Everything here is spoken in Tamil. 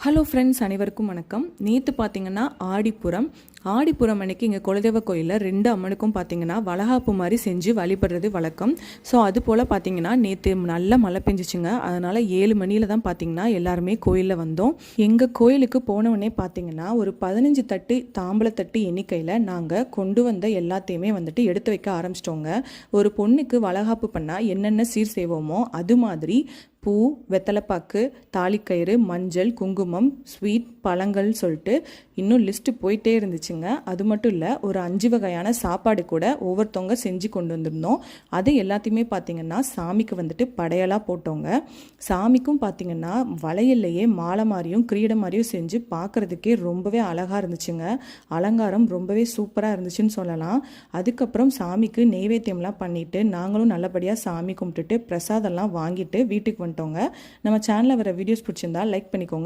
ஹலோ ஃப்ரெண்ட்ஸ், அனைவருக்கும் வணக்கம். நேற்று பார்த்தீங்கன்னா ஆடிப்புறம் அன்னைக்கு இங்கே குலதெய்வ கோயிலில் 2 அம்மனுக்கும் பார்த்தீங்கன்னா வளகாப்பு மாதிரி செஞ்சு வழிபடுறது வழக்கம். ஸோ அது போல் பார்த்தீங்கன்னா நேற்று நல்ல மழை பெஞ்சிச்சுங்க. அதனால் 7 மணியில் தான் பார்த்தீங்கன்னா எல்லாருமே கோயிலில் வந்தோம். எங்கள் கோயிலுக்கு போனவுடனே பார்த்தீங்கன்னா ஒரு 15 தட்டு தாம்பளத்தட்டு எண்ணிக்கையில் நாங்கள் கொண்டு வந்த எல்லாத்தையுமே வந்துட்டு எடுத்து வைக்க ஆரம்பிச்சிட்டோங்க. ஒரு பொண்ணுக்கு வளகாப்பு பண்ணால் என்னென்ன சீர் செய்வோமோ அது மாதிரி பூ, வெத்தலைப்பாக்கு, தாலிக்கயிறு, மஞ்சள், குங்குமம், ஸ்வீட், பழங்கள் சொல்லிட்டு இன்னும் லிஸ்ட்டு போயிட்டே இருந்துச்சுங்க. அது மட்டும் இல்லை, ஒரு 5 வகையான சாப்பாடு கூட ஒவ்வொருத்தவங்க செஞ்சு கொண்டு வந்திருந்தோம். அது எல்லாத்தையுமே பார்த்திங்கன்னா சாமிக்கு வந்துட்டு படையலாக போட்டோங்க. சாமிக்கும் பார்த்திங்கன்னா வளையல்லையே மாலை மாதிரியும் கிரீடம் மாதிரியும் செஞ்சு பார்க்குறதுக்கே ரொம்பவே அழகாக இருந்துச்சுங்க. அலங்காரம் ரொம்பவே சூப்பராக இருந்துச்சுன்னு சொல்லலாம். அதுக்கப்புறம் சாமிக்கு நெய்வேத்தியம்லாம் பண்ணிவிட்டு நாங்களும் நல்லபடியாக சாமி கும்பிட்டுட்டு பிரசாதம்லாம் வாங்கிட்டு வீட்டுக்கு வந்துட்டோங்க. நம்ம சேனலில் வர வீடியோஸ் பிடிச்சிருந்தா லைக் பண்ணிக்கோங்க.